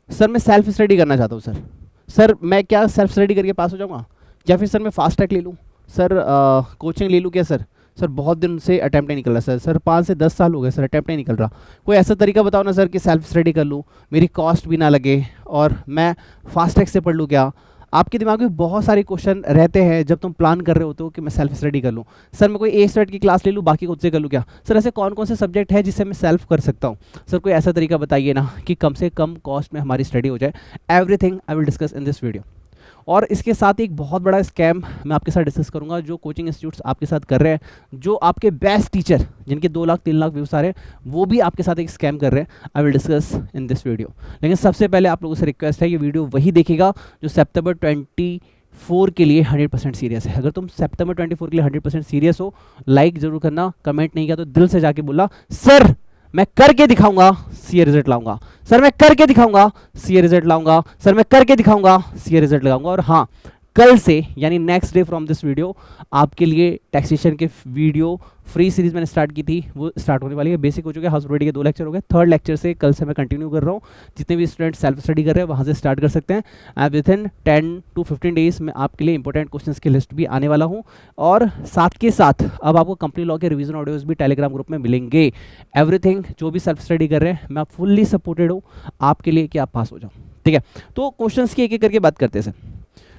Sir मैं self study करना चाहता हूँ सर। सर मैं क्या सेल्फ स्टडी करके पास हो जाऊँगा, या फिर सर मैं फास्ट ट्रैक ले लूँ, सर कोचिंग ले लूँ क्या सर? सर बहुत दिन से अटैम्प्ट नहीं निकल रहा सर 5 से 10 साल हो गए सर, अटैम्प्ट नहीं निकल रहा। कोई ऐसा तरीका बताओ ना सर कि सेल्फ स्टडी कर लूँ, मेरी कॉस्ट भी ना लगे और मैं फास्ट ट्रैक से पढ़ लूँ क्या? आपके दिमाग में बहुत सारे क्वेश्चन रहते हैं जब तुम प्लान कर रहे होते हो कि मैं सेल्फ स्टडी कर लूँ। सर मैं कोई ए स्टेट की क्लास ले लूँ, बाकी खुद से कर लूँ क्या? सर ऐसे कौन कौन से सब्जेक्ट है जिससे मैं सेल्फ कर सकता हूँ? सर कोई ऐसा तरीका बताइए ना कि कम से कम कॉस्ट में हमारी स्टडी हो जाए। Everything I will discuss in this video. और इसके साथ ही एक बहुत बड़ा स्कैम मैं आपके साथ डिस्कस करूंगा जो कोचिंग इंस्टीट्यूट्स आपके साथ कर रहे हैं, जो आपके बेस्ट टीचर जिनके 2 लाख 3 लाख व्यूज आ रहे हैं वो भी आपके साथ एक स्कैम कर रहे हैं। I will discuss in this video. लेकिन सबसे पहले आप लोगों से रिक्वेस्ट है, ये वीडियो वही देखेगा जो सितंबर 24 के लिए 100% सीरियस है। अगर तुम सितंबर 24 के लिए 100% सीरियस हो, लाइक जरूर करना, कमेंट नहीं किया तो दिल से जाके बोला सर मैं करके दिखाऊंगा सी रिजल्ट लाऊंगा, सर मैं करके दिखाऊंगा सी रिजल्ट लाऊंगा, सर मैं करके दिखाऊंगा सी रिजल्ट लगाऊंगा। और हाँ, कल से यानी next day from this video आपके लिए टैक्सेशन के वीडियो फ्री सीरीज मैंने स्टार्ट की थी वो स्टार्ट होने वाली है। बेसिक हो चुके हैं, हाउस प्रोपर्टी के 2 लेक्चर हो गए, 3rd लेक्चर से कल से मैं कंटिन्यू कर रहा हूँ। जितने भी स्टूडेंट सेल्फ स्टडी कर रहे हैं वहाँ से स्टार्ट कर सकते हैं। विद इन 10 to 15 डेज में आपके लिए इंपॉर्टेंट क्वेश्चंस की लिस्ट भी आने वाला हूँ। और साथ के साथ अब आपको कंपनी लॉ के रिवीजन ऑडियोज भी टेलीग्राम ग्रुप में मिलेंगे। एवरीथिंग जो भी सेल्फ स्टडी कर रहे हैं मैं फुल्ली सपोर्टेड हूँ आपके लिए कि आप पास हो जाओ। ठीक है, तो क्वेश्चन की एक एक करके बात करते हैं।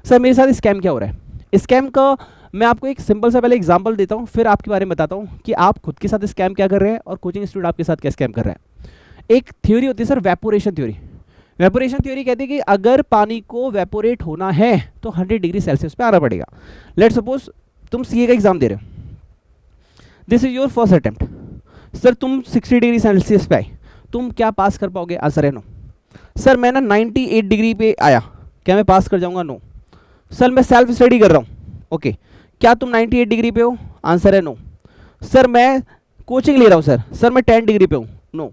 सर मेरे साथ स्कैम क्या हो रहा है? स्कैम का मैं आपको एक सिंपल सा पहले एग्जांपल देता हूँ, फिर आपके बारे में बताता हूँ कि आप खुद के साथ स्कैम क्या कर रहे हैं और कोचिंग इंस्टीट्यूट आपके साथ क्या स्कैम कर रहा है। एक थ्योरी होती है sir, evaporation theory. Evaporation theory कहती है कि अगर पानी को वेपोरेट होना है तो 100 डिग्री सेल्सियस पे आना पड़ेगा। लेट्स सपोज तुम सीए का एग्जाम दे रहे हो, this is your first attempt. Sir तुम 60 डिग्री सेल्सियस पे आए, तुम क्या पास कर पाओगे? आंसर है नो। सर मैं ना 98 डिग्री पे आया, क्या मैं पास कर जाऊंगा? नो। सर मैं सेल्फ स्टडी कर रहा हूँ, ओके, क्या तुम 98 डिग्री पे हो? आंसर है नो। सर मैं कोचिंग ले रहा हूँ सर मैं 10 डिग्री पे हूँ। नो।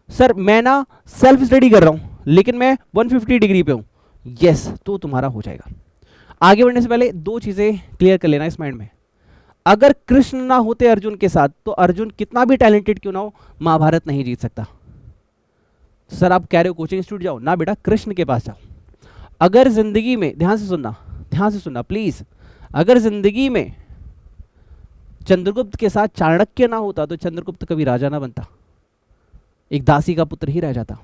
सर मैं ना सेल्फ स्टडी कर रहा हूँ लेकिन मैं 150 डिग्री पे हूँ। यस, तो तुम्हारा हो जाएगा। आगे बढ़ने से पहले 2 चीज़ें क्लियर कर लेना इस माइंड में। अगर कृष्ण ना होते अर्जुन के साथ तो अर्जुन कितना भी टैलेंटेड क्यों ना हो महाभारत नहीं जीत सकता। सर आप कह रहे हो कोचिंग इंस्टीट्यूट जाओ ना, बेटा कृष्ण के पास जाओ। अगर जिंदगी में, ध्यान से सुनना प्लीज, अगर जिंदगी में चंद्रगुप्त के साथ चाणक्य ना होता तो चंद्रगुप्त कभी राजा ना बनता, एक दासी का पुत्र ही रह जाता।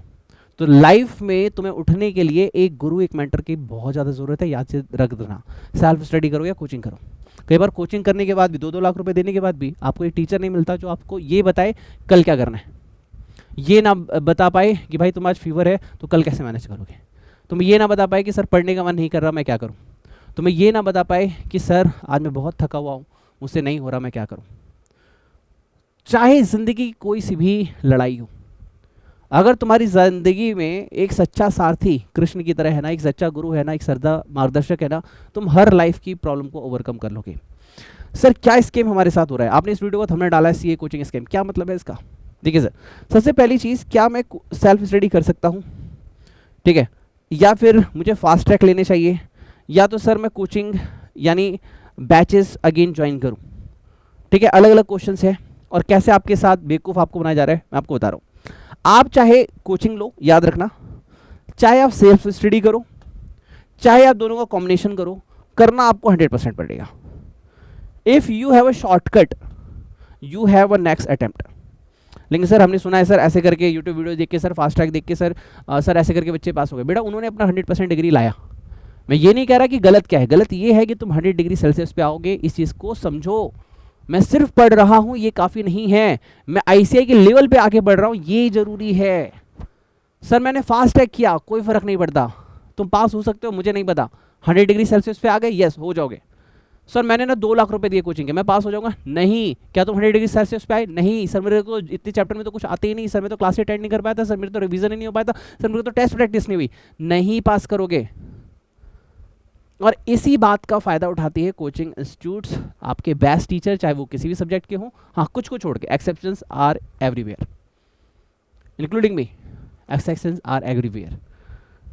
तो लाइफ में तुम्हें उठने के लिए एक गुरु, एक मेंटर की बहुत ज़्यादा ज़रूरत है, याद से रख देना। सेल्फ स्टडी करो या कोचिंग करो। कई बार कोचिंग करने के बाद भी 2-2 लाख रुपए देने के बाद भी आपको एक टीचर नहीं मिलता जो आपको ये बताए कल क्या करना है, ये ना बता पाए कि भाई तुम आज फीवर है तो कल कैसे मैनेज करोगे, तुम्हें ये ना बता पाए कि सर पढ़ने का मन नहीं कर रहा मैं क्या करूँ, तुम्हें ये ना बता पाए कि सर आज मैं बहुत थका हुआ हूँ मुझसे नहीं हो रहा मैं क्या करूँ। चाहे जिंदगी की कोई सी भी लड़ाई हो, अगर तुम्हारी जिंदगी में एक सच्चा सारथी कृष्ण की तरह है ना, एक सच्चा गुरु है ना, एक श्रद्धा मार्गदर्शक है ना, तुम हर लाइफ की प्रॉब्लम को ओवरकम कर लोगे। सर क्या स्कीम हमारे साथ हो रहा है? आपने इस वीडियो को हमने डाला है सीए कोचिंग स्कीम, क्या मतलब है इसका? देखिए सर, सबसे पहली चीज़, क्या मैं सेल्फ स्टडी कर सकता हूँ? ठीक है, या फिर मुझे फास्ट ट्रैक लेने चाहिए, या तो सर मैं कोचिंग यानी बैचेस अगेन ज्वाइन करूँ। ठीक है, अलग अलग क्वेश्चन है और कैसे आपके साथ बेवकूफ़ आपको बनाया जा रहा है मैं आपको बता रहा हूँ। आप चाहे कोचिंग लो, याद रखना, चाहे आप सेल्फ स्टडी करो, चाहे आप दोनों का कॉम्बिनेशन करो, करना आपको 100% पड़ेगा। If you have a shortcut you have a next attempt. लेकिन सर हमने सुना है सर ऐसे करके यूट्यूब वीडियो देख के, सर फास्ट ट्रैक देख के सर ऐसे करके बच्चे पास हो गए। बेटा उन्होंने अपना 100% डिग्री लाया। मैं ये नहीं कह रहा कि गलत क्या है, गलत ये है कि तुम 100 डिग्री सेल्सियस पे आओगे, इस चीज़ को समझो। मैं सिर्फ पढ़ रहा हूँ ये काफ़ी नहीं है, मैं आईसीआई के लेवल पे आके बढ़ रहा हूँ ये जरूरी है। सर मैंने फास्ट ट्रैक किया, कोई फर्क नहीं पड़ता, तुम पास हो सकते हो मुझे नहीं पता। 100 डिग्री सेल्सियस पे आ गए, यस हो जाओगे। सर मैंने ना 2 लाख रुपए दिए कोचिंग के, मैं पास हो जाऊंगा? नहीं। क्या तुम 100 डिग्री सेल्सियस पे आए? नहीं। सर मेरे को इतने चैप्टर में तो कुछ आते ही नहीं, सर मैं तो क्लास अटेंड नहीं कर पाया था, सर मेरे तो रिवीजन ही नहीं हो पाया था, सर मेरे तो टेस्ट प्रैक्टिस नहीं हुई। नहीं पास करोगे। और इसी बात का फायदा उठाती है कोचिंग इंस्टीट्यूट्स, आपके बेस्ट टीचर चाहे वो किसी भी सब्जेक्ट के हों, हाँ कुछ को छोड़ के, exceptions are everywhere including me, exceptions are everywhere.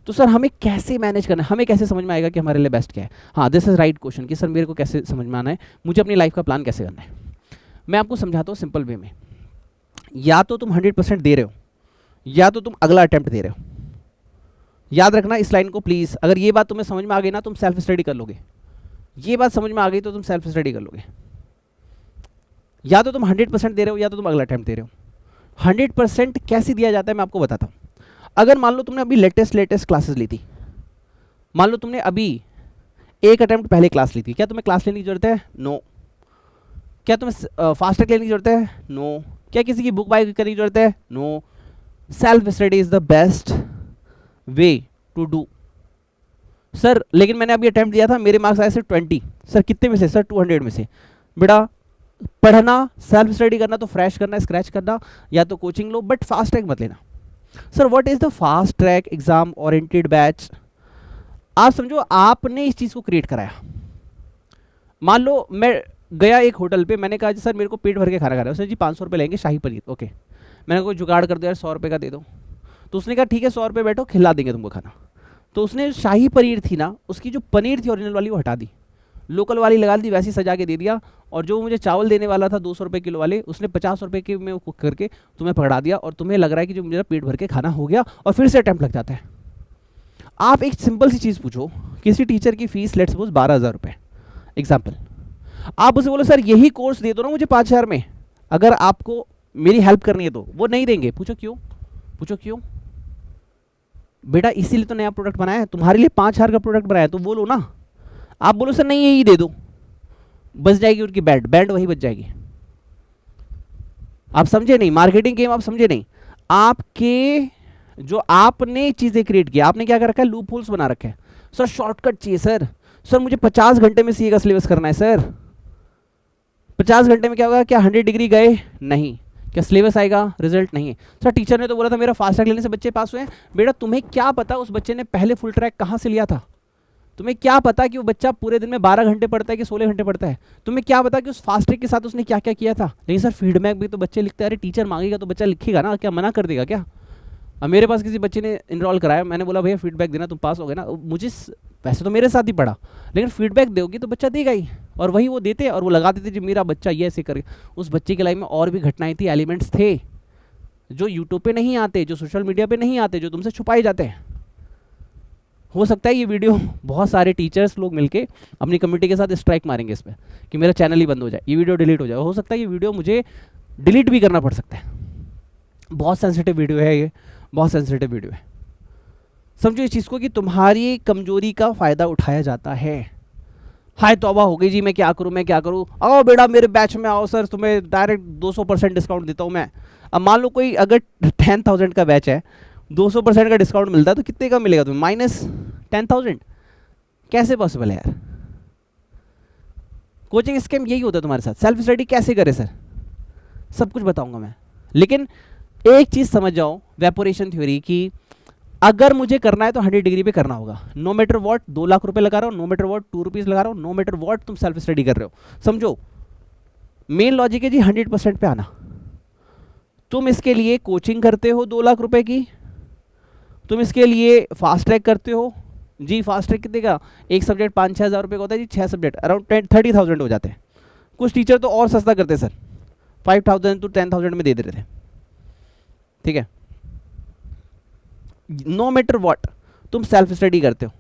तो सर हमें कैसे मैनेज करना है, हमें कैसे समझ में आएगा कि हमारे लिए बेस्ट क्या है? हाँ दिस इज राइट क्वेश्चन कि सर मेरे को कैसे समझ में आना है, मुझे अपनी लाइफ का प्लान कैसे करना है। मैं आपको समझाता हूँ सिंपल वे में। या तो तुम 100% दे रहे हो, या तो तुम अगला अटेम्प्ट दे रहे हो। याद रखना इस लाइन को प्लीज, अगर ये बात तुम्हें समझ में आ गई ना तुम सेल्फ स्टडी कर लोगे, ये बात समझ में आ गई तो तुम सेल्फ स्टडी कर लोगे। या तो तुम 100% दे रहे हो या तो तुम अगला अटेम्प्ट दे रहे हो। 100% कैसे दिया जाता है मैं आपको बताता हूँ। अगर मान लो तुमने अभी लेटेस्ट क्लासेस ली थी, मान लो तुमने अभी एक अटेम्प्ट पहले क्लास ली थी, क्या तुम्हें क्लास लेने की जरूरत है? नो। क्या तुम्हें फास्ट ट्रैक लेने की जरूरत है? नो। क्या किसी की बुक बाय करने की जरूरत है? No. Self study is the best way to do. Sir लेकिन मैंने अभी अटेम्प्ट दिया था, मेरे मार्क्स आए सिर्फ 20। सर कितने में से? सर 200 में से। बेटा पढ़ना, सेल्फ स्टडी करना तो फ्रेश करना, स्क्रैच करना, या तो coaching low, but fast track मत लेना। Sir what is the fast track exam oriented batch? आप समझो आपने इस चीज को क्रिएट कराया। मान लो मैं गया एक होटल पे, मैंने कहा सर मेरे को पेट भर के खाना खाना है। उसने जी 500 रुपये लेंगे शाही पनीर। ओके, मैंने कोई जुगाड़ कर दिया यार 100 रुपये का दे दो। तो उसने कहा ठीक है 100 रुपये बैठो खिला देंगे तुमको खाना। तो उसने शाही पनीर थी ना, उसकी जो पनीर थी ओरिजिनल वाली वो हटा दी, लोकल वाली लगा दी, वैसी सजा के दे दिया। और जो मुझे चावल देने वाला था 200 रुपये किलो वाले, उसने 50 रुपये के में कुक करके तुम्हें पकड़ा दिया, और तुम्हें लग रहा है कि जो मेरा पेट भर के खाना हो गया, और फिर से अटैम्प्ट लग जाता है। आप एक सिंपल सी चीज़ पूछो, किसी टीचर की फीस लेट्स सपोज 12,000 रुपये एग्जाम्पल, आप उसे बोलो सर यही कोर्स दे दो ना मुझे 5,000 में, अगर आपको मेरी हेल्प करनी है तो वो नहीं देंगे। पूछो क्यों? पूछो क्यों? बेटा इसीलिए तो नया प्रोडक्ट बनाया है, तुम्हारे लिए 5,000 का प्रोडक्ट बनाया है, तो बोलो ना। आप बोलो सर नहीं यही दे दो, बच जाएगी उनकी बैंड वही बच जाएगी। आप समझे नहीं मार्केटिंग गेम, आप समझे नहीं। आपके जो आपने चीजें क्रिएट की, आपने क्या कर रखा है? लूप होल्स बना रखे हैं। सर शॉर्टकट चाहिए सर, सर मुझे 50 घंटे में सीए का सिलेबस करना है सर। 50 घंटे में क्या होगा? क्या 100 डिग्री गए? नहीं। क्या सिलेबस आएगा? रिजल्ट नहीं है। सर टीचर ने तो बोला था मेरा फास्ट ट्रैक लेने से बच्चे पास हुए हैं। बेटा तुम्हें क्या पता उस बच्चे ने पहले फुल ट्रैक कहाँ से लिया था? तुम्हें क्या पता कि वो बच्चा पूरे दिन में 12 घंटे पढ़ता है कि 16 घंटे पढ़ता है? तुम्हें क्या पता कि उस फास्ट ट्रैक के साथ उसने क्या क्या किया था? लेकिन सर फीडबैक भी तो बच्चे लिखते हैं। अरे टीचर मांगेगा तो बच्चा लिखेगा ना, क्या मना कर देगा क्या? अब मेरे पास किसी बच्चे ने इनरोल कराया, मैंने बोला भैया फीडबैक देना, तुम पास हो गए ना। मुझे वैसे तो मेरे साथ ही पढ़ा, लेकिन फीडबैक दोगी तो बच्चा देगा ही। और वही वो देते और वो लगा देते जो मेरा बच्चा ये ऐसे कर। उस बच्चे की लाइफ में और भी घटनाएं थी, एलिमेंट्स थे जो यूट्यूब पे नहीं आते, जो सोशल मीडिया पे नहीं आते, जो तुमसे छुपाए जाते हैं। हो सकता है ये वीडियो बहुत सारे टीचर्स लोग मिलके अपनी कम्युनिटी के साथ स्ट्राइक मारेंगे इस पर कि मेरा चैनल ही बंद हो जाए, ये वीडियो डिलीट हो जाए। हो सकता है ये वीडियो मुझे डिलीट भी करना पड़ सकता है। बहुत सेंसिटिव वीडियो है ये, बहुत सेंसिटिव वीडियो है। समझो इस चीज़ को कि तुम्हारी कमजोरी का फ़ायदा उठाया जाता है। हाय तौबा हो गई जी, मैं क्या करूं, मैं क्या करूं? आओ बेटा मेरे बैच में आओ सर, तुम्हें डायरेक्ट 200% डिस्काउंट देता हूं मैं। अब मान लो कोई अगर 10,000 का बैच है, 200% का डिस्काउंट मिलता है तो कितने का मिलेगा तुम्हें? -10,000। कैसे पॉसिबल है यार? कोचिंग स्कीम यही होता है तुम्हारे साथ। सेल्फ स्टडी कैसे करे सर? सब कुछ बताऊंगा मैं, लेकिन एक चीज़ समझ जाओ, वेपोरेशन थ्योरी की। अगर मुझे करना है तो 100 डिग्री पे करना होगा, नो मैटर वॉट। 2 लाख रुपए लगा रहा हूँ, नो मैटर वॉट 2 रुपीज़ लगा रहा हूँ, नो मैटर वॉट तुम सेल्फ स्टडी कर रहे हो। समझो मेन लॉजिक है जी 100% पे आना। तुम इसके लिए कोचिंग करते हो 2 लाख रुपए की, तुम इसके लिए फास्ट ट्रैक करते हो जी। फास्ट ट्रैक कितने का? एक सब्जेक्ट 5-6 हज़ार रुपये का होता है जी, 6 सब्जेक्ट अराउंड 30,000 हो जाते हैं। कुछ टीचर तो और सस्ता करते सर, 5,000 to 10,000 में दे देते थे। ठीक है, नो मैटर वॉट तुम सेल्फ स्टडी करते हो,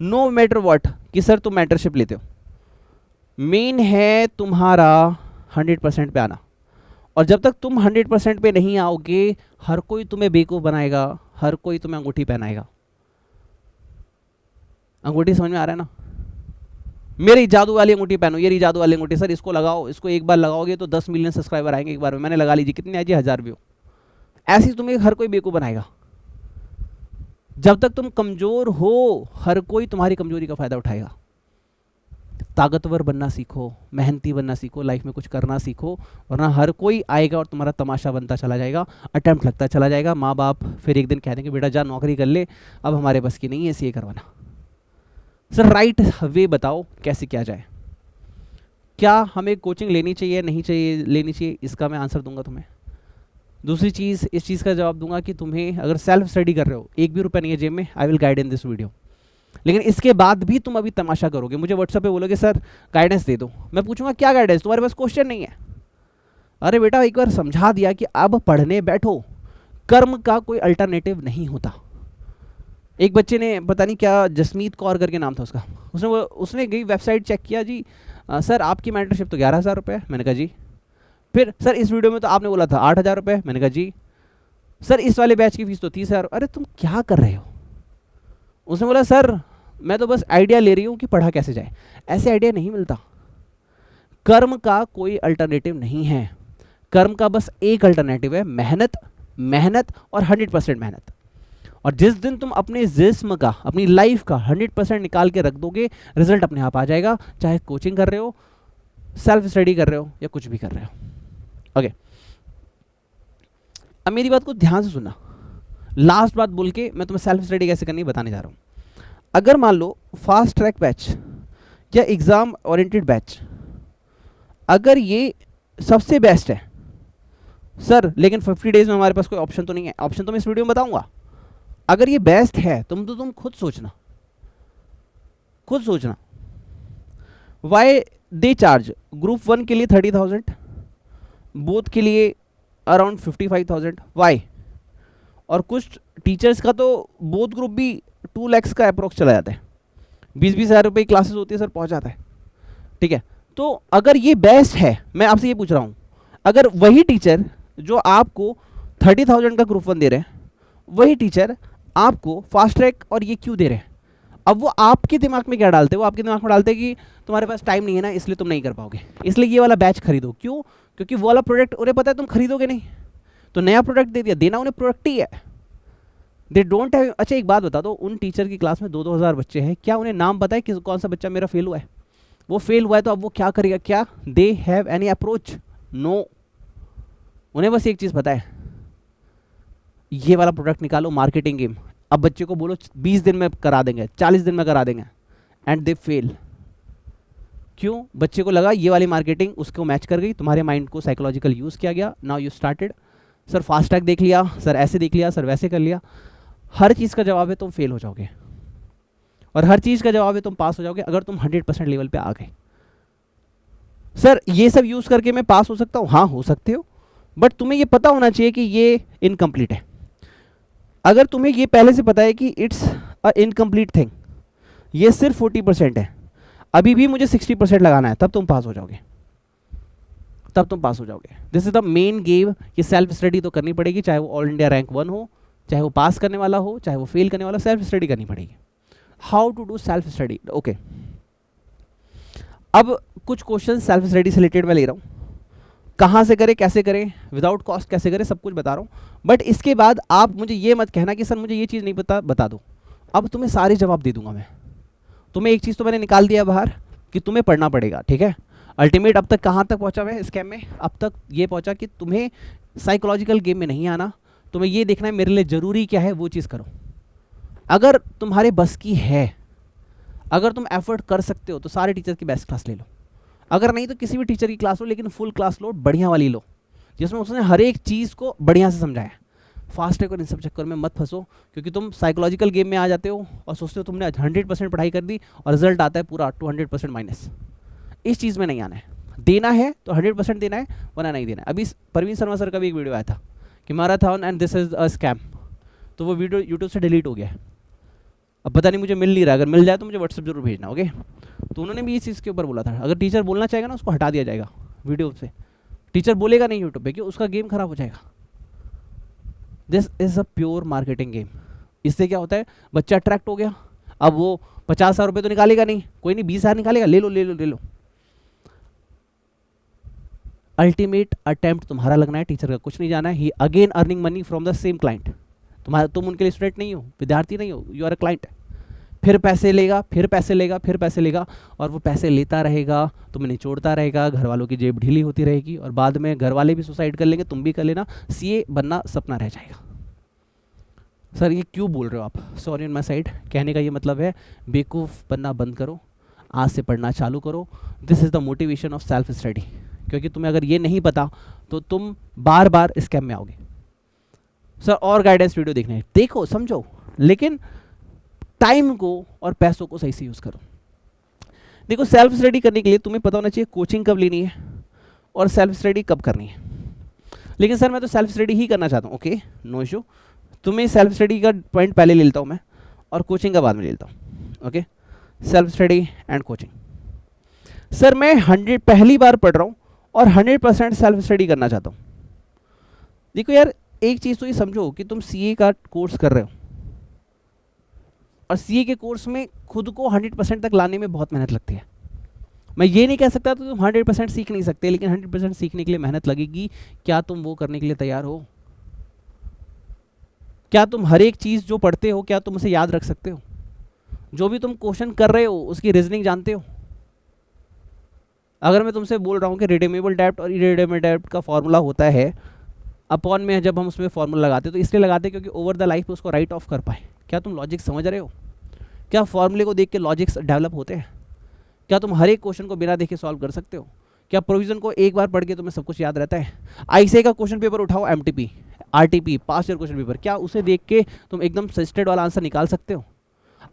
नो मैटर वॉट कि सर तुम मेंटरशिप लेते हो, मेन है तुम्हारा 100% पे आना। और जब तक तुम 100% पे नहीं आओगे, हर कोई तुम्हें बेवकूफ़ बनाएगा, हर कोई तुम्हें अंगूठी पहनाएगा। अंगूठी समझ में आ रहा है ना? मेरी जादू वाली अंगूठी पहनो, ये रही जादू वाली अंगूठी, सर इसको लगाओ, इसको एक बार लगाओगे तो 10 मिलियन सब्सक्राइबर आएंगे एक बार में। मैंने लगा लीजिए, कितने आए जी? 1000 व्यू। ऐसी तुम्हें हर कोई बेवकूफ़ बनाएगा। जब तक तुम कमज़ोर हो, हर कोई तुम्हारी कमजोरी का फ़ायदा उठाएगा। ताकतवर बनना सीखो, मेहनती बनना सीखो, लाइफ में कुछ करना सीखो, वरना हर कोई आएगा और तुम्हारा तमाशा बनता चला जाएगा, अटेम्प्ट लगता चला जाएगा। माँ बाप फिर एक दिन कह देंगे बेटा जा नौकरी कर ले, अब हमारे बस की नहीं है सीए करवाना। सर राइट वे बताओ कैसे किया जाए? क्या हमें कोचिंग लेनी चाहिए, नहीं चाहिए, लेनी चाहिए? इसका मैं आंसर दूंगा तुम्हें। दूसरी चीज़, इस चीज़ का जवाब दूंगा कि तुम्हें अगर सेल्फ स्टडी कर रहे हो, एक भी रुपया नहीं है जेब में, I will guide in this video. लेकिन इसके बाद भी तुम अभी तमाशा करोगे, मुझे व्हाट्सएप पे बोलोगे सर गाइडेंस दे दो, मैं पूछूंगा क्या गाइडेंस? तुम्हारे पास क्वेश्चन नहीं है। अरे बेटा एक बार समझा दिया कि अब पढ़ने बैठो, कर्म का कोई अल्टरनेटिव नहीं होता। एक बच्चे ने पता नहीं क्या जसमीत कौर करके नाम था उसका, उसने गई वेबसाइट चेक किया जी, सर आपकी मेंटरशिप तो 11,000 रुपये है। मैंने कहा जी। फिर सर इस वीडियो में तो आपने बोला था 8,000 रुपये। मैंने कहा जी। सर इस वाले बैच की फीस तो 30,000। अरे तुम क्या कर रहे हो? उसने बोला सर मैं तो बस आइडिया ले रही हूँ कि पढ़ा कैसे जाए। ऐसे आइडिया नहीं मिलता। कर्म का कोई अल्टरनेटिव नहीं है। कर्म का बस एक अल्टरनेटिव है, मेहनत, मेहनत और 100% मेहनत। और जिस दिन तुम अपने जिस्म का, अपनी लाइफ का 100% निकाल के रख दोगे, रिजल्ट अपने आप आ जाएगा। चाहे कोचिंग कर रहे हो, सेल्फ स्टडी कर रहे हो या कुछ भी कर रहे हो। ओके, अब मेरी बात को ध्यान से सुनना। लास्ट बात बोल के मैं तुम्हें सेल्फ स्टडी कैसे करनी बताने जा रहा हूँ। अगर मान लो फास्ट ट्रैक बैच या एग्जाम ओरिएंटेड बैच, अगर ये सबसे बेस्ट है सर, लेकिन 50 डेज में हमारे पास कोई ऑप्शन तो नहीं है। ऑप्शन तो मैं इस वीडियो में बताऊंगा। अगर ये बेस्ट है तुम खुद सोचना, खुद सोचना। वाई दे चार्ज ग्रुप 1 के लिए 30,000, बोथ के लिए अराउंड 55,000। वाई? और कुछ टीचर्स का तो बोथ ग्रुप भी 2 lakhs का अप्रोक्स चला जाता है। 20-20 हज़ार रुपये की क्लासेस होती है सर, पहुंच जाता है। ठीक है, तो अगर ये बेस्ट है, मैं आपसे ये पूछ रहा हूँ, अगर वही टीचर जो आपको 30,000 का ग्रुप 1 दे रहे हैं, वही टीचर आपको फास्ट ट्रैक और ये क्यों दे रहे हैं? अब वो आपके दिमाग में क्या डालते हैं? वो आपके दिमाग में डालते हैं कि तुम्हारे पास टाइम नहीं है ना, इसलिए तुम नहीं कर पाओगे, इसलिए ये वाला बैच खरीदो। क्यों? क्योंकि वो वाला प्रोडक्ट उन्हें पता है तुम खरीदोगे नहीं, तो नया प्रोडक्ट दे दिया। देना उन्हें प्रोडक्ट ही है, दे डोंट हैव। अच्छा एक बात बता दो, उन टीचर की क्लास में 2-2 हज़ार बच्चे हैं, क्या उन्हें नाम पता है कि कौन सा बच्चा मेरा फेल हुआ है? वो फेल हुआ है तो अब वो क्या करेगा? क्या they have any approach? No. उन्हें बस एक चीज़ पता है, ये वाला प्रोडक्ट निकालो, मार्केटिंग गेम। अब बच्चे को बोलो 20 दिन में करा देंगे, 40 दिन में करा देंगे, एंड दे फेल। क्यों? बच्चे को लगा ये वाली मार्केटिंग उसको मैच कर गई, तुम्हारे माइंड को साइकोलॉजिकल यूज़ किया गया। Now you started, sir fast track देख लिया, सर ऐसे देख लिया, सर वैसे कर लिया। हर चीज़ का जवाब है तुम फेल हो जाओगे, और हर चीज़ का जवाब है तुम पास हो जाओगे अगर तुम 100% लेवल पे आ गए। सर ये सब यूज़ करके मैं पास हो सकता हूँ? हाँ हो सकते हो, बट तुम्हें ये पता होना चाहिए कि ये इनकम्प्लीट है। अगर तुम्हें ये पहले से पता है कि इट्स अ इनकम्प्लीट थिंग, ये सिर्फ 40% है, अभी भी मुझे 60% लगाना है, तब तुम पास हो जाओगे, तब तुम पास हो जाओगे। This is the main game. ये सेल्फ स्टडी तो करनी पड़ेगी, चाहे वो ऑल इंडिया रैंक 1 हो, चाहे वो पास करने वाला हो, चाहे वो फेल करने वाला, सेल्फ स्टडी करनी पड़ेगी। How to do self study? Okay, अब कुछ क्वेश्चन सेल्फ स्टडी से रिलेटेड मैं ले रहा हूँ। कहाँ से करें, कैसे करें, विदाउट कॉस्ट कैसे करें, सब कुछ बता रहा हूँ। बट इसके बाद आप मुझे ये मत कहना कि सर मुझे ये चीज़ नहीं पता, बता दो। अब तुम्हें सारे जवाब दे दूंगा मैं। तुम्हें एक चीज़ तो मैंने निकाल दिया बाहर कि तुम्हें पढ़ना पड़ेगा, ठीक है। अल्टीमेट अब तक कहाँ तक पहुँचा हुआ है स्कैम में? अब तक ये पहुँचा कि तुम्हें साइकोलॉजिकल गेम में नहीं आना, तुम्हें ये देखना है मेरे लिए ज़रूरी क्या है, वो चीज़ करो। अगर तुम्हारे बस की है, अगर तुम एफर्ट कर सकते हो तो सारे टीचर की बेस्ट क्लास ले लो। अगर नहीं तो किसी भी टीचर की क्लास लो, लेकिन फुल क्लास लो, बढ़िया वाली लो, जिसमें उसने हर एक चीज़ को बढ़िया से समझाया। फास्ट ट्रैक और इन सब चक्कर में मत फंसो, क्योंकि तुम साइकोलॉजिकल गेम में आ जाते हो और सोचते हो तुमने 100% पढ़ाई कर दी और रिजल्ट आता है पूरा 200% माइनस। इस चीज़ में नहीं आना है। देना है तो 100% देना है, वरना नहीं देना है। अभी परवीन शर्मा सर का भी एक वीडियो आया था कि marathon and this is a scam, तो वो वीडियो यूट्यूब से डिलीट हो गया है। अब पता नहीं मुझे मिल नहीं रहा, अगर मिल जाए तो मुझे व्हाट्सएप जरूर भेजना, ओके। तो उन्होंने भी इस चीज़ के ऊपर बोला था, अगर टीचर बोलना चाहेगा ना उसको हटा दिया जाएगा वीडियो से। टीचर बोलेगा नहीं यूट्यूब पे, क्यों? उसका गेम खराब हो जाएगा। This is a pure marketing game. इससे क्या होता है, बच्चा अट्रैक्ट हो गया, अब वो 50,000 रुपये तो निकालेगा नहीं, कोई नहीं 20,000 निकालेगा, ले लो ले लो ले लो। अल्टीमेट अटेम्प्ट तुम्हारा लगना है, टीचर का कुछ नहीं जाना है। He again earning money from the same client. तुम उनके लिए स्टूडेंट नहीं हो, विद्यार्थी नहीं हो, यू आर अ क्लाइंट। फिर पैसे लेगा, फिर पैसे लेगा, फिर पैसे लेगा, और वो पैसे लेता रहेगा, तुम्हें निचोड़ता रहेगा, घर वालों की जेब ढीली होती रहेगी, और बाद में घर वाले भी सुसाइड कर लेंगे, तुम भी कर लेना, सीए बनना सपना रह जाएगा। सर ये क्यों बोल रहे हो आप? सॉरी ऑन माई साइड, कहने का ये मतलब है बेवकूफ़ बनना बंद करो, आज से पढ़ना चालू करो। This is the motivation of self study. क्योंकि तुम्हें अगर ये नहीं पता तो तुम बार बार स्कैम में आओगे। सर और गाइडेंस वीडियो देखने देखो, समझो, लेकिन टाइम को और पैसों को सही से यूज़ करो। देखो, सेल्फ स्टडी करने के लिए तुम्हें पता होना चाहिए कोचिंग कब लेनी है और सेल्फ स्टडी कब करनी है। लेकिन सर मैं तो सेल्फ स्टडी ही करना चाहता हूँ, ओके नो इशू। तुम्हें सेल्फ स्टडी का पॉइंट पहले ले लेता हूँ मैं, और कोचिंग का बाद में ले लेता हूँ। Okay, self study and coaching. Sir मैं 100 पहली बार पढ़ रहा हूँ और 100% सेल्फ स्टडी करना चाहता हूँ। देखो यार, एक चीज़ तो ये समझो कि तुम सीए का कोर्स कर रहे हो और सीए के कोर्स में खुद को 100% तक लाने में बहुत मेहनत लगती है। मैं ये नहीं कह सकता तो तुम 100% सीख नहीं सकते, लेकिन 100% सीखने के लिए मेहनत लगेगी। क्या तुम वो करने के लिए तैयार हो? क्या तुम हर एक चीज़ जो पढ़ते हो क्या तुम उसे याद रख सकते हो? जो भी तुम क्वेश्चन कर रहे हो उसकी रीजनिंग जानते हो? अगर मैं तुमसे बोल रहा हूँ कि रिडीमेबल डेब्ट और इरिडीमेबल डेब्ट का फॉर्मूला होता है अपॉन में, जब हम उसमें फॉर्मूला लगाते हैं तो इसलिए लगाते हैं क्योंकि ओवर द लाइफ उसको राइट ऑफ कर पाए। क्या तुम लॉजिक समझ रहे हो? क्या फॉर्मूले को देख के लॉजिक्स डेवलप होते हैं? क्या तुम हर एक क्वेश्चन को बिना देखे सॉल्व कर सकते हो? क्या प्रोविजन को एक बार पढ़ के तुम्हें सब कुछ याद रहता है? आईसीए का क्वेश्चन पेपर उठाओ, MTP, RTP, past year question paper, क्या उसे देख के तुम एकदम सजेस्टेड वाला आंसर निकाल सकते हो?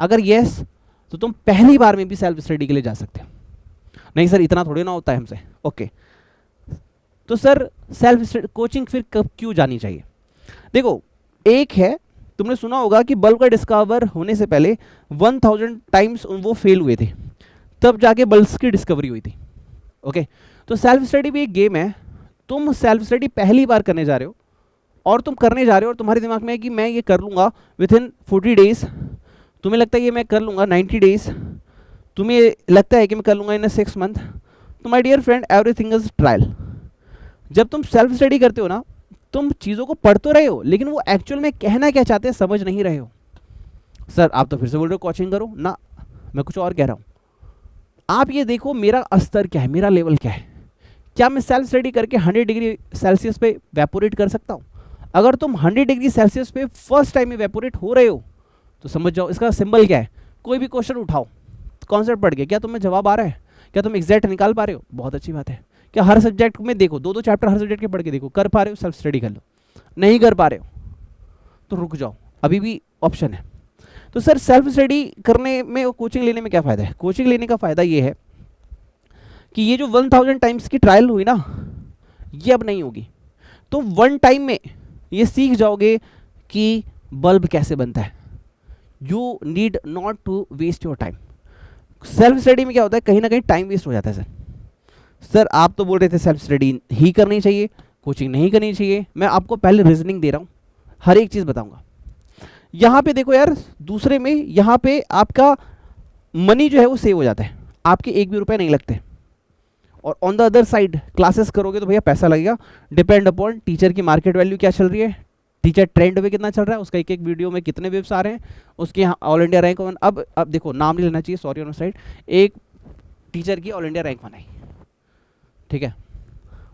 अगर यस तो तुम पहली बार में भी सेल्फ स्टडी के लिए जा सकते हो। नहीं सर इतना थोड़ी ना होता है हमसे। ओके, तो सर सेल्फ कोचिंग फिर कब क्यों जानी चाहिए? देखो, एक है, तुमने सुना होगा कि बल्ब का डिस्कवर होने से पहले 1000 टाइम्स वो फेल हुए थे, तब जाके बल्ब्स की डिस्कवरी हुई थी। ओके, तो सेल्फ स्टडी भी एक गेम है। तुम सेल्फ स्टडी पहली बार करने जा रहे हो और तुम करने जा रहे हो और तुम्हारे दिमाग में है कि मैं ये कर लूँगा विद इन 40 डेज, तुम्हें लगता है ये मैं कर लूँगा 90 डेज, तुम्हें लगता है कि मैं कर लूँगा इन 6 मंथ। तो my dear friend, everything is trial. जब तुम सेल्फ स्टडी करते हो ना, तुम चीज़ों को पढ़ तो रहे हो लेकिन वो एक्चुअल में कहना क्या चाहते हैं समझ नहीं रहे हो। सर आप तो फिर से बोल रहे हो कोचिंग करो ना, मैं कुछ और कह रहा हूँ। आप ये देखो मेरा स्तर क्या है, मेरा लेवल क्या है। क्या मैं सेल्फ स्टडी करके 100 डिग्री सेल्सियस पे वेपोरेट कर सकता हूँ? अगर तुम 100 डिग्री सेल्सियस पे फर्स्ट टाइम में वेपोरेट हो रहे हो तो समझ जाओ इसका सिंबल क्या है। कोई भी क्वेश्चन उठाओ, कॉन्सेप्ट पढ़ के क्या तुम्हें जवाब आ रहा है? क्या तुम एग्जैक्ट निकाल पा रहे हो? बहुत अच्छी बात है। क्या हर सब्जेक्ट में देखो, 2-2 चैप्टर हर सब्जेक्ट के पढ़ के देखो, कर पा रहे हो? सेल्फ स्टडी कर लो। नहीं कर पा रहे हो तो रुक जाओ, अभी भी ऑप्शन है। तो सर सेल्फ स्टडी करने में और कोचिंग लेने में क्या फ़ायदा है? कोचिंग लेने का फ़ायदा ये है कि ये जो 1000 टाइम्स की ट्रायल हुई ना, ये अब नहीं होगी। तो 1 टाइम में ये सीख जाओगे कि बल्ब कैसे बनता है। You need not to waste your time. Self study में क्या होता है, कहीं ना कहीं टाइम वेस्ट हो जाता है। सर आप तो बोल रहे थे सेल्फ स्टडी ही करनी चाहिए, कोचिंग नहीं करनी चाहिए। मैं आपको पहले रीजनिंग दे रहा हूँ, हर एक चीज़ बताऊंगा। यहाँ पे देखो यार, दूसरे में यहाँ पे आपका मनी जो है वो सेव हो जाता है, आपके 1 भी रुपए नहीं लगते। और on the other side classes करोगे तो भैया पैसा लगेगा। डिपेंड अपॉन टीचर की मार्केट वैल्यू क्या चल रही है, टीचर ट्रेंड में कितना चल रहा है, उसका एक वीडियो में कितने व्यूज आ रहे हैं, उसके यहाँ ऑल इंडिया रैंक 1। अब देखो नाम नहीं लेना चाहिए, सॉरी ऑन साइड। एक टीचर की ऑल इंडिया रैंक 1 आई, ठीक है,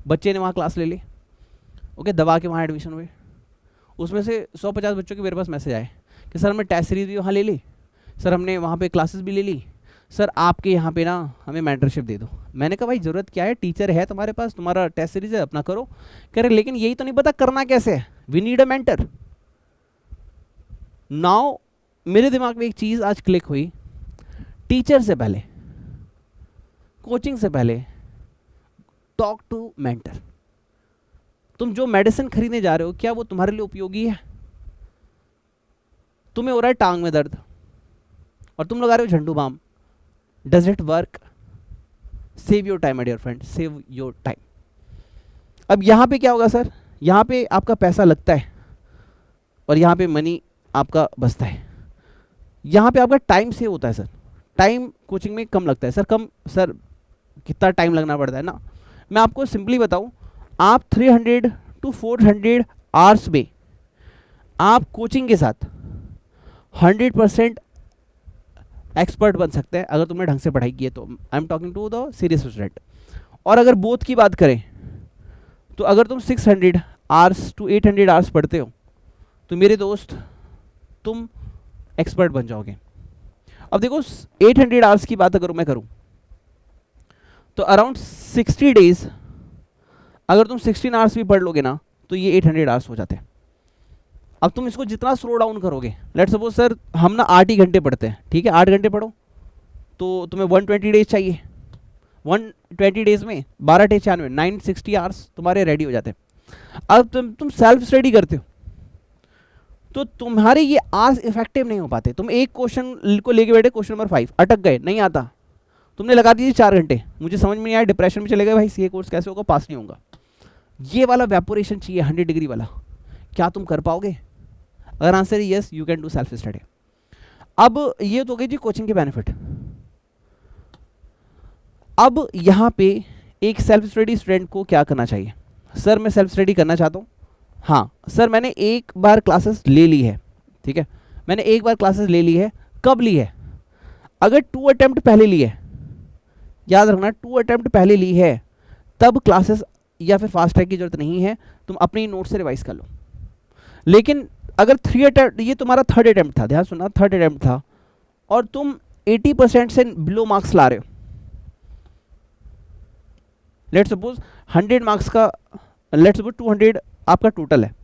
बच्चे ने वहाँ क्लास ले ली, ओके, दबा के वहाँ एडमिशन हुए। उसमें से 150 बच्चों के मेरे पास मैसेज आए कि सर हमने टेस्ट सीरीज भी वहाँ ले ली, सर हमने वहाँ पे क्लासेस भी ले ली, सर आपके यहाँ पे ना हमें मेंटरशिप दे दो। मैंने कहा भाई ज़रूरत क्या है, टीचर है तुम्हारे पास, तुम्हारा टेस्ट सीरीज है, अपना करो। कह रहे लेकिन यही तो नहीं पता करना कैसे है, we need a mentor. Now मेरे दिमाग में एक चीज़ आज क्लिक हुई, टीचर से पहले, कोचिंग से पहले टॉक टू मेंटर। तुम जो मेडिसिन खरीदने जा रहे हो क्या वो तुम्हारे लिए उपयोगी है? तुम्हें हो रहा है टांग में दर्द और तुम लगा रहे हो Zandu balm, does it work? Save your time my dear friend, save your time. अब यहाँ पे क्या होगा सर, यहाँ पे आपका पैसा लगता है और यहाँ पे मनी आपका बचता है। यहाँ पे आपका टाइम सेव होता है सर, टाइम कोचिंग में कम लगता है सर। कम सर कितना टाइम लगना पड़ता है ना, मैं आपको सिंपली बताऊँ, आप 300 to 400 आवर्स में आप कोचिंग के साथ 100% एक्सपर्ट बन सकते हैं अगर तुमने ढंग से पढ़ाई की है तो। I am talking to the serious student. और अगर बोथ की बात करें तो अगर तुम 600 आवर्स to 800 आवर्स पढ़ते हो तो मेरे दोस्त तुम एक्सपर्ट बन जाओगे। अब देखो 800 आवर्स की बात अगर मैं करूं तो अराउंड 60 डेज अगर तुम 16 आवर्स भी पढ़ लोगे ना तो ये 800 आवर्स हो जाते हैं। अब तुम इसको जितना स्लो डाउन करोगे, लेट्स सपोज सर हम ना 8 ही घंटे पढ़ते हैं, ठीक है 8 घंटे पढ़ो तो तुम्हें 120 डेज चाहिए। 120 डेज में 12 टे 96 960 आवर्स तुम्हारे रेडी हो जाते हैं। अब तुम सेल्फ स्टडी करते हो तो तुम्हारे ये आज इफेक्टिव नहीं हो पाते। तुम एक क्वेश्चन को लेके बैठे, क्वेश्चन नंबर 5 अटक गए, नहीं आता, तुमने लगा दीजिए 4 घंटे, मुझे समझ में नहीं आया, डिप्रेशन में चले गए, भाई ये कोर्स कैसे होगा, पास नहीं होगा। ये वाला वेपोरेशन चाहिए 100 डिग्री वाला, क्या तुम कर पाओगे? अगर आंसर है yes, you can do self study. अब ये तो हो गई जी कोचिंग के बेनिफिट। अब यहाँ पे एक सेल्फ स्टडी स्टूडेंट को क्या करना चाहिए? सर मैं सेल्फ स्टडी करना चाहता हूँ, हाँ सर मैंने एक बार क्लासेस ले ली है, ठीक है, मैंने एक बार क्लासेस ले ली है, कब ली है? अगर 2 अटेम्प्ट पहले ली है, याद रखना 2 अटेम्प्ट पहले ली है, तब क्लासेस या फिर फास्ट ट्रैक की जरूरत नहीं है, तुम अपनी नोट से रिवाइज कर लो। लेकिन अगर 3 अटेम्प्ट, ये तुम्हारा 3rd अटेम्प्ट था, ध्यान सुनना 3rd अटेम्प्ट था, और तुम 80% से बिलो मार्क्स ला रहे हो, लेट्स सपोज 100 मार्क्स का, लेट्स सपोज 200 आपका टोटल है,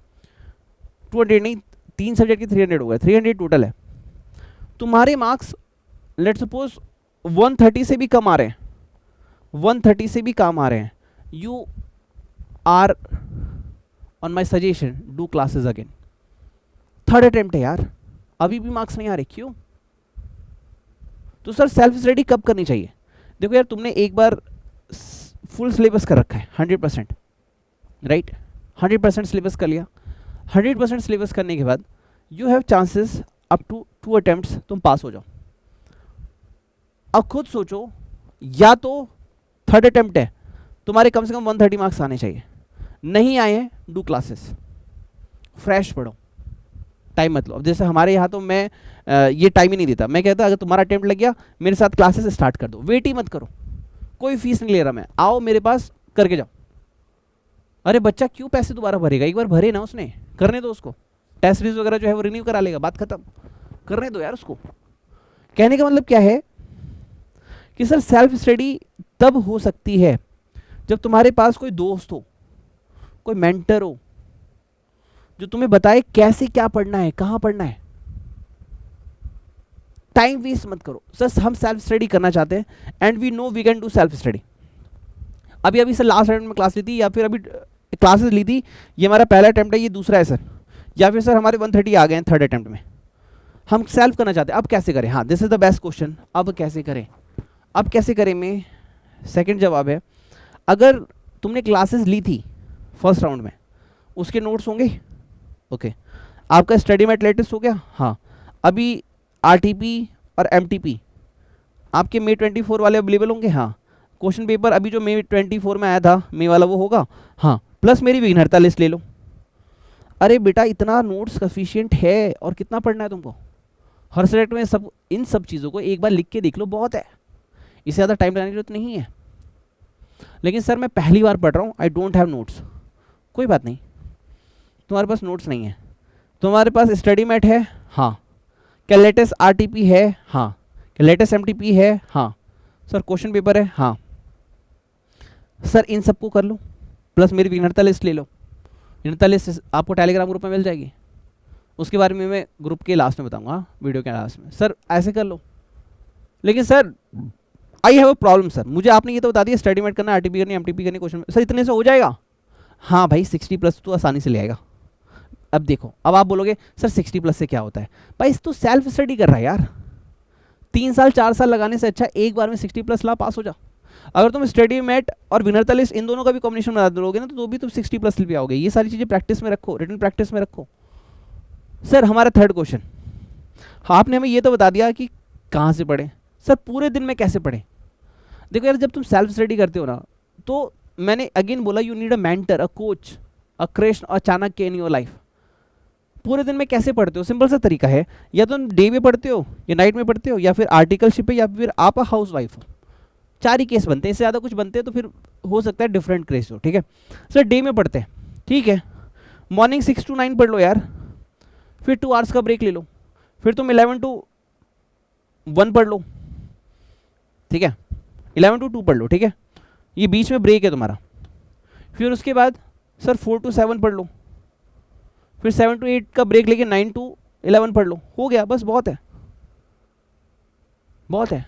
200 नहीं, 3 सब्जेक्ट की 300 हो गए, 300 टोटल है, तुम्हारे मार्क्स लेट्स सपोज 130 से भी कम आ रहे हैं, 130 से भी कम आ रहे हैं, you are on my suggestion do classes again. 3rd attempt है यार, अभी भी मार्क्स नहीं आ रहे, क्यों? तो सर सेल्फ स्टडी कब करनी चाहिए? देखो यार, तुमने एक बार फुल सिलेबस कर रखा है 100%, राइट, 100% सिलेबस कर लिया, 100% सिलेबस करने के बाद you have chances up to 2 attempts तुम पास हो जाओ। अब खुद सोचो, या तो 3rd अटेम्प्ट है, तुम्हारे कम से कम 130 मार्क्स आने चाहिए, नहीं आए हैं, डू क्लासेस, फ्रेश पढ़ो, टाइम मत लो। अब जैसे हमारे यहाँ तो मैं ये टाइम ही नहीं देता, मैं कहता अगर तुम्हारा अटेम्प्ट लग गया मेरे साथ क्लासेस स्टार्ट कर दो, वेट ही मत करो, कोई फीस नहीं ले रहा मैं, आओ मेरे पास करके जाओ। अरे बच्चा क्यों पैसे दोबारा भरेगा, एक बार भरे ना उसने, करने दो उसको, टेस्ट सीरीज वगैरह जो है वो रिन्यू करा लेगा, बात खत्म, करने दो यार उसको। कहने का मतलब क्या है कि सर सेल्फ स्टडी तब हो सकती है जब तुम्हारे पास कोई दोस्त हो, कोई मेंटर हो, जो तुम्हें बताए कैसे क्या पढ़ना है, कहाँ पढ़ना है। टाइम वेस्ट मत करो। सर हम सेल्फ स्टडी करना चाहते हैं and we know we can do self study. अभी अभी सर लास्ट अटेम्प्ट में क्लास ली थी, या फिर अभी क्लासेस ली थी, ये हमारा पहला अटेम्प्ट है, ये दूसरा है सर, या फिर सर हमारे 130 आ गए हैं 3rd अटेम्प्ट में, हम सेल्फ करना चाहते हैं, अब कैसे करें? हाँ, this is the best question, अब कैसे करें? अब कैसे करें में सेकंड जवाब है, अगर तुमने क्लासेस ली थी फर्स्ट राउंड में, उसके नोट्स होंगे, ओके, आपका स्टडी मैट लेटेस्ट हो गया, हाँ, अभी आरटीपी और एमटीपी आपके May 24 वाले अवेलेबल होंगे, हाँ, क्वेश्चन पेपर अभी जो May 24 में आया था, मे वाला वो होगा, हाँ, प्लस मेरी विघ्नहर्ता लिस्ट ले लो। अरे बेटा इतना नोट्स सफिशिएंट है, और कितना पढ़ना है तुमको? हर सब्जेक्ट में सब इन सब चीज़ों को एक बार लिख के देख लो, बहुत है, इससे ज़्यादा टाइम लगाने की जरूरत नहीं है। लेकिन सर मैं पहली बार पढ़ रहा हूँ, आई डोंट हैव नोट्स, कोई बात नहीं, तुम्हारे पास नोट्स नहीं है, तुम्हारे पास स्टडी मैट है, हाँ, क्या लेटेस्ट आरटीपी है, हाँ, क्या लेटेस्ट एमटीपी है, हाँ, सर क्वेश्चन पेपर है, हाँ, सर इन सबको कर लो, प्लस मेरी विघ्नहर्ता लिस्ट ले लो। विघ्नहर्ता लिस्ट आपको टेलीग्राम ग्रुप में मिल जाएगी, उसके बारे में मैं ग्रुप के लास्ट में बताऊंगा, वीडियो के लास्ट में। सर ऐसे कर लो। लेकिन sir I have a problem sir, मुझे आपने ये तो बता दिया स्टडी मेट करना, आरटीपी करनी, एमटीपी करनी, क्वेश्चन सर इतने से हो जाएगा? हाँ भाई 60+ तो आसानी से ले आएगा। अब देखो, अब आप बोलोगे सर 60+ से क्या होता है? भाई तो सेल्फ स्टडी कर रहा है यार, 3 साल 4 साल लगाने से अच्छा एक बार में 60+ ला, पास हो जा। अगर तुम स्टडी मेट और विघ्नहर्ता लिस्ट इन दोनों का भी कॉम्बिनेशन बना दोगे ना, तो भी तुम 60+ ले आओगे। ये सारी चीज़ें प्रैक्टिस में रखो, रिटन प्रैक्टिस में रखो। सर हमारा 3rd क्वेश्चन, हाँ आपने हमें ये तो बता दिया कि कहाँ से पढ़ें, सर पूरे दिन में कैसे पढ़ें? देखो यार, जब तुम सेल्फ स्टडी करते हो ना, तो मैंने अगेन बोला you need a mentor, a coach, a Krishna, a Chanakya in your life. पूरे दिन में कैसे पढ़ते हो? सिंपल सा तरीका है, या तुम डे में पढ़ते हो, या नाइट में पढ़ते हो, या फिर आर्टिकलशिप है, या फिर आप हाउस वाइफ हो। 4 ही केस बनते हैं, इससे ज़्यादा कुछ बनते हैं तो फिर हो सकता है डिफरेंट केस हो, ठीक है। सर डे में पढ़ते हैं, ठीक है, मॉर्निंग 6 to 9 पढ़ लो यार, फिर 2 आवर्स का ब्रेक ले लो, फिर तुम 11 to 1 पढ़ लो, ठीक है, 11 to 2 पढ़ लो, ठीक है, ये बीच में ब्रेक है तुम्हारा। फिर उसके बाद सर 4 to 7 पढ़ लो, फिर 7 to 8 का ब्रेक लेके 9 to 11 पढ़ लो, हो गया, बस बहुत है, बहुत है।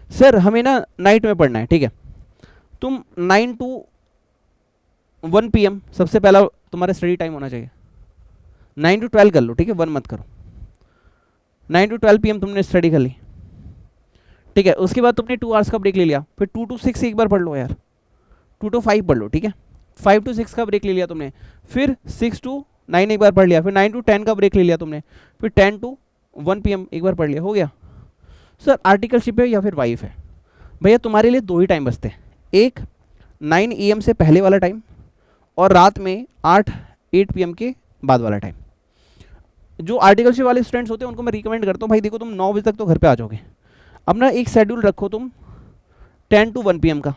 सर हमें ना नाइट में पढ़ना है, ठीक है, तुम 9 to 1 PM सबसे पहला तुम्हारा स्टडी टाइम होना चाहिए। 9 to 12 कर लो, ठीक है, 1 मत करो। 9 to 12 PM तुमने स्टडी कर ली, ठीक है। उसके बाद तुमने 2 आवर्स का ब्रेक ले लिया, फिर 2 to 6 एक बार पढ़ लो यार, 2 to 5 पढ़ लो, ठीक है। 5 to 6 का ब्रेक ले लिया तुमने, फिर 6 to 9 एक बार पढ़ लिया, फिर 9 to 10 का ब्रेक ले लिया तुमने, फिर 10 to 1 PM एक बार पढ़ लिया, हो गया। सर आर्टिकलशिप है या फिर वाइफ है, भैया तुम्हारे लिए 2 ही टाइम बचते हैं, एक 9 AM से पहले वाला टाइम और रात में 8 PM के बाद वाला टाइम। जो आर्टिकलशिप वाले स्टूडेंट्स होते हैं उनको मैं रिकमेंड करता हूँ, भाई देखो तुम 9 बजे तक तो घर पे आ जाओगे, अपना एक शेड्यूल रखो तुम 10 to 1 PM का,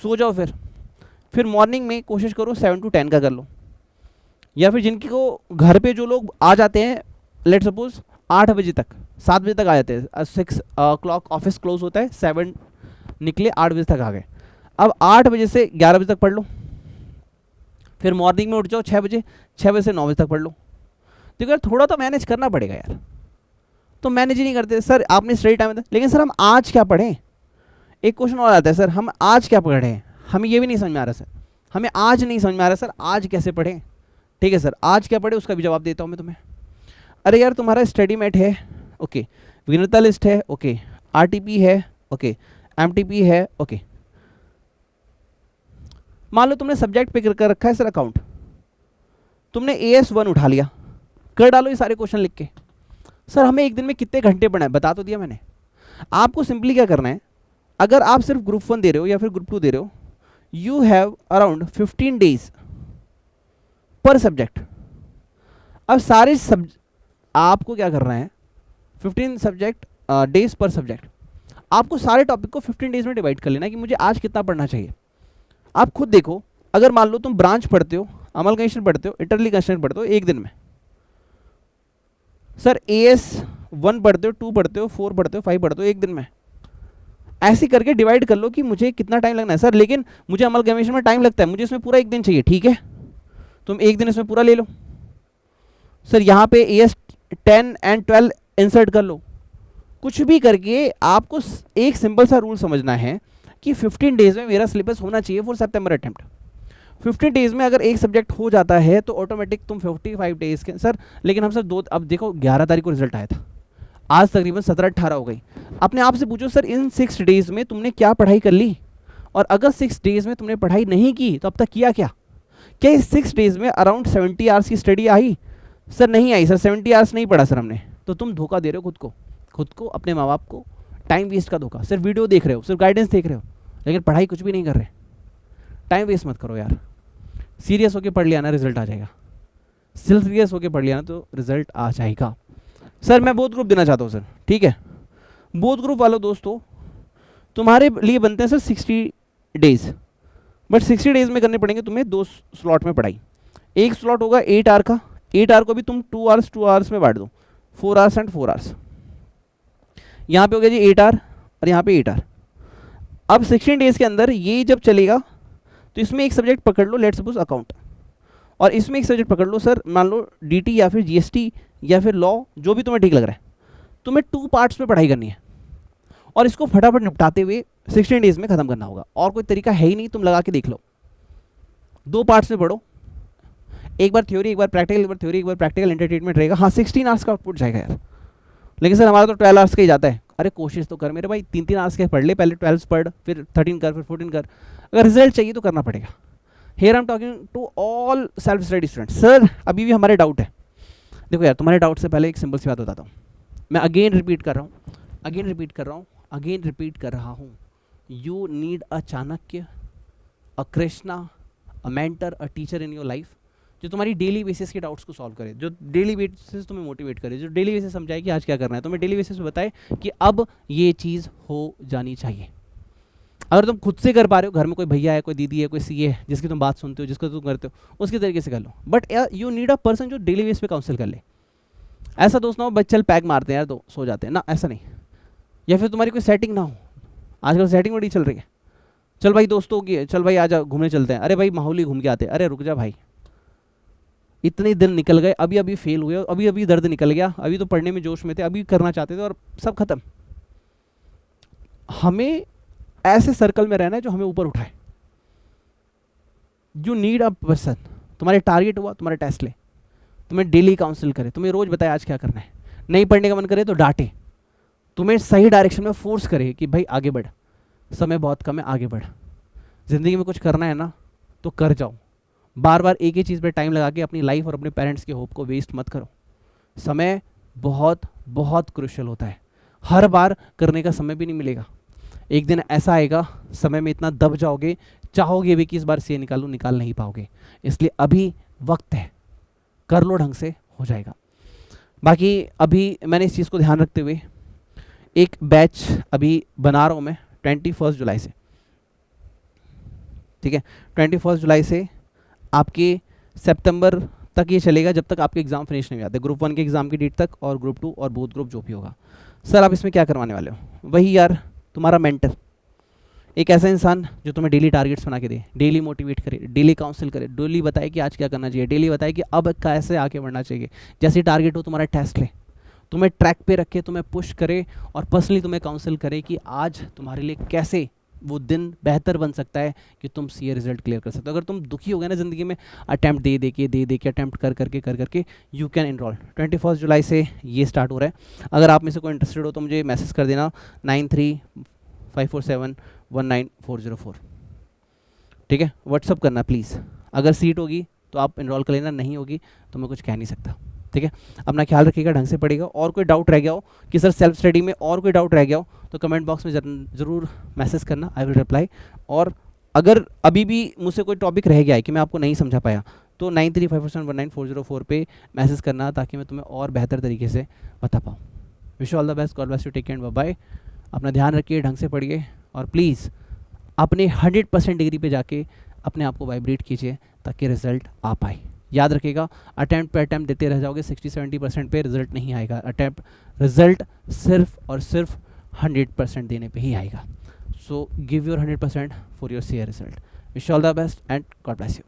सो जाओ, फिर मॉर्निंग में कोशिश करो 7 to 10 का कर लो, या फिर जिनकी को घर पे जो लोग आ जाते हैं लेट सपोज 8 बजे तक, 7 बजे तक आ जाते हैं, 6 o'clock ऑफिस क्लोज होता है, 7 निकले 8 बजे तक आ गए, अब 8 बजे से 11 बजे तक पढ़ लो, फिर मॉर्निंग में उठ जाओ 6 बजे, 6 बजे से 9 बजे तक पढ़ लो। तो यार थोड़ा तो मैनेज करना पड़ेगा यार, तो मैनेज ही नहीं करते सर, आपने स्टडी टाइम था, लेकिन सर हम आज क्या पढ़ें। एक क्वेश्चन और आता है, सर हम आज क्या पढ़ें, हमें ये भी नहीं समझ में आ रहा सर, हमें आज नहीं समझ में आ रहा सर, आज कैसे पढ़ें। ठीक है सर, आज क्या पढ़े उसका भी जवाब देता हूँ मैं तुम्हें। अरे यार तुम्हारा स्टडी मेट है, ओके, विनता लिस्ट है, ओके, RTP है, ओके, MTP है, ओके। मान लो तुमने सब्जेक्ट पे कर रखा है सर अकाउंट, तुमने AS1 उठा लिया, कर डालो ये सारे क्वेश्चन लिख के। सर हमें एक दिन में कितने घंटे पढ़ना है बता तो दिया मैंने। आपको सिंपली क्या करना है, अगर आप सिर्फ ग्रुप 1 दे रहे हो या फिर ग्रुप 2 दे रहे हो, यू हैव अराउंड 15 डेज पर सब्जेक्ट। अब सारे आपको क्या करना है, 15 सब्जेक्ट डेज पर सब्जेक्ट, आपको सारे टॉपिक को 15 डेज में डिवाइड कर लेना है कि मुझे आज कितना पढ़ना चाहिए। आप खुद देखो, अगर मान लो तुम ब्रांच पढ़ते हो, अमल कंडीशन पढ़ते हो, इंटरली कंस्ट्रेंट पढ़ते हो एक दिन में, सर AS1 पढ़ते हो, 2 पढ़ते हो, 4 पढ़ते हो, 5 पढ़ते हो एक दिन में, ऐसे करके डिवाइड कर लो कि मुझे कितना टाइम लगना है। सर लेकिन मुझे अमल कंडीशन में टाइम लगता है, मुझे इसमें पूरा एक दिन चाहिए, ठीक है तुम एक दिन इसमें पूरा ले लो। सर यहाँ पे AS10 and 12 इंसर्ट कर लो, कुछ भी करके आपको एक सिंपल सा रूल समझना है कि 15 डेज में मेरा सिलेबस होना चाहिए फॉर सितंबर अटेम्प्ट। 15 डेज में अगर एक सब्जेक्ट हो जाता है तो ऑटोमेटिक तुम 55 डेज के सर, लेकिन हम सर अब देखो 11 तारीख को रिजल्ट आया था, आज तकरीबन 17-18 हो गई। अपने आप से पूछो सर इन 6 डेज में तुमने क्या पढ़ाई कर ली, और अगर 6 डेज में तुमने पढ़ाई नहीं की तो अब तक किया क्या इस 6 डेज में अराउंड 70 आवर्स की स्टडी आई? सर नहीं आई सर, 70 आवर्स नहीं पढ़ा सर हमने। तो तुम धोखा दे रहे हो खुद को, अपने माँ बाप को, टाइम वेस्ट का धोखा। सिर्फ वीडियो देख रहे हो, सिर्फ गाइडेंस देख रहे हो, लेकिन पढ़ाई कुछ भी नहीं कर रहे। टाइम वेस्ट मत करो यार, सीरियस होकर पढ़ लिया ना रिजल्ट आ जाएगा, सीरियस होकर पढ़ लिया ना तो रिजल्ट आ जाएगा। सर मैं बोथ ग्रुप देना चाहता हूँ सर, ठीक है बोथ ग्रुप वालों दोस्तों तुम्हारे लिए बनते हैं सर 60 डेज, बट 60 डेज में करने पड़ेंगे तुम्हें 2 स्लॉट में पढ़ाई। एक स्लॉट होगा 8 आवर का, 8 आवर को भी तुम 2 आवर्स में बांट दो, 4 आवर्स एंड 4 आवर्स। यहाँ पे हो गया जी 8 आवर और यहाँ पे 8 आवर। अब 16 डेज के अंदर ये जब चलेगा तो इसमें एक सब्जेक्ट पकड़ लो, लेट्स सपोज अकाउंट, और इसमें एक सब्जेक्ट पकड़ लो सर मान लो DT या फिर GST या फिर लॉ, जो भी तुम्हें ठीक लग रहा है। तुम्हें 2 पार्ट्स में पढ़ाई करनी है और इसको फटाफट निपटाते हुए 16 डेज में खत्म करना होगा, और कोई तरीका है ही नहीं, तुम लगा के देख लो। 2 पार्ट्स में पढ़ो, एक बार थ्योरी, एक बार प्रैक्टिकल, एक बार थ्योरी, एक बार प्रैक्टिकल, एंटरटेनमेंट रहेगा। हाँ 16 आवर्स का आउटपुट जाएगा यार, लेकिन सर हमारा तो 12 आवर्स का ही जाता है। अरे कोशिश तो कर मेरे भाई, 3-3 आवर्स के पढ़ ले, पहले 12 पढ़, फिर 13 कर, फिर 14 कर। अगर रिजल्ट चाहिए तो करना पड़ेगा। Here I am talking to all self study students. Sir अभी भी हमारे डाउट है, देखो यार तुम्हारे डाउट से पहले एक सिंपल सी बात बताता हूँ, मैं अगेन रिपीट कर रहा हूँ, you need a Chanakya, a Krishna, a mentor, a teacher in your life, जो तुम्हारी डेली बेसिस के डाउट्स को सॉल्व करे, जो डेली बेसिस तुम्हें मोटिवेट करे, जो डेली बेसिस समझाए कि आज क्या करना है, तुम्हें डेली बेसिस पे बताए कि अब ये चीज़ हो जानी चाहिए। अगर तुम खुद से कर पा रहे हो, घर में कोई भैया है, कोई दीदी है, कोई CA है जिसकी तुम बात सुनते हो, जिसको तुम करते हो, उसके तरीके से कर लो। But you need a person जो डेली बेस पे काउंसिल कर ले। ऐसा दोस्त ना हो बच्चे चल पैक मारते हैं यार तो सो जाते हैं ना, ऐसा नहीं। या फिर तुम्हारी कोई सेटिंग ना हो, आजकल सेटिंग बड़ी चल रही है, चल भाई दोस्तों की, चल भाई आजा घूमने चलते हैं, अरे भाई माहौल ही घूम के आते हैं। अरे रुक जा भाई, इतने दिन निकल गए, अभी फेल हुए, अभी दर्द निकल गया, अभी तो पढ़ने में जोश में थे, अभी करना चाहते थे और सब खत्म। हमें ऐसे सर्कल में रहना है जो हमें ऊपर उठाए। यू नीड अ पर्सन, तुम्हारे टारगेट हुआ तुम्हारे टेस्ट ले, तुम्हें डेली काउंसिल करे, तुम्हें रोज बताए आज क्या करना है, नहीं पढ़ने का मन करे तो डांटे, तुम्हें सही डायरेक्शन में फोर्स करे कि भाई आगे बढ़, समय बहुत कम है, आगे बढ़, ज़िंदगी में कुछ करना है ना तो कर जाओ। बार बार एक ही चीज़ पे टाइम लगा के अपनी लाइफ और अपने पेरेंट्स के होप को वेस्ट मत करो। समय बहुत बहुत क्रुशियल होता है, हर बार करने का समय भी नहीं मिलेगा। एक दिन ऐसा आएगा समय में इतना दब जाओगे, चाहोगे भी कि इस बार सीए निकालूं, निकाल नहीं पाओगे। इसलिए अभी वक्त है, कर लो, ढंग से हो जाएगा। बाकी अभी मैंने इस चीज़ को ध्यान रखते हुए एक बैच अभी बना रहा हूँ मैं 21 जुलाई से, ठीक है। 21 जुलाई से आपके सितंबर तक ये चलेगा, जब तक आपके एग्जाम फिनिश नहीं हो जाते, ग्रुप 1 के एग्जाम की डेट तक और ग्रुप 2 और बोथ ग्रुप जो भी होगा। सर आप इसमें क्या करवाने वाले हो? वही यार, तुम्हारा मेंटर, एक ऐसा इंसान जो तुम्हें डेली टारगेट्स बना के दे, डेली मोटिवेट करे, डेली काउंसिल करे, डेली बताए कि आज क्या करना चाहिए, डेली बताए कि अब कैसे आगे बढ़ना चाहिए। जैसे टारगेट हो तुम्हारा टेस्ट ले, तुम्हें ट्रैक पे रखे, तुम्हें पुश करे और पर्सनली तुम्हें काउंसिल करे कि आज तुम्हारे लिए कैसे वो दिन बेहतर बन सकता है कि तुम सीए रिजल्ट क्लियर कर सकते हो। अगर तुम दुखी हो गए ना ज़िंदगी में, अटैम्प्ट दे के अटैम्प्ट कर करके यू कैन इनरोल। 21 जुलाई से ये स्टार्ट हो रहा है। अगर आप में से कोई इंटरेस्टेड हो तो मुझे मैसेज कर देना 9354719404, ठीक है। व्हाट्सअप करना प्लीज़। अगर सीट होगी तो आप इनरोल कर लेना, नहीं होगी तो मैं कुछ कह नहीं सकता, ठीक है। अपना ख्याल रखिएगा, ढंग से पढ़िएगा। और कोई डाउट रह गया हो कि सर सेल्फ स्टडी में और कोई डाउट रह गया हो तो कमेंट बॉक्स में ज़रूर मैसेज करना, आई विल रिप्लाई। और अगर अभी भी मुझसे कोई टॉपिक रह गया है कि मैं आपको नहीं समझा पाया तो 9354719404 पे मैसेज करना, ताकि मैं तुम्हें और बेहतर तरीके से बता पाऊँ। Wish all the best, God bless you, take care, bye bye. अपना ध्यान रखिए, ढंग से पढ़िए और प्लीज़ अपने 100% डिग्री पे जाके अपने आप को वाइब्रेट कीजिए ताकि रिजल्ट आ पाए। याद रखिएगा, अटैम्प्ट पे अटैम्प्ट देते रह जाओगे, 60-70% पे रिजल्ट नहीं आएगा। रिजल्ट सिर्फ और सिर्फ 100% देने पे ही आएगा। So give your 100% for your CA result. Wish all the best and God bless you.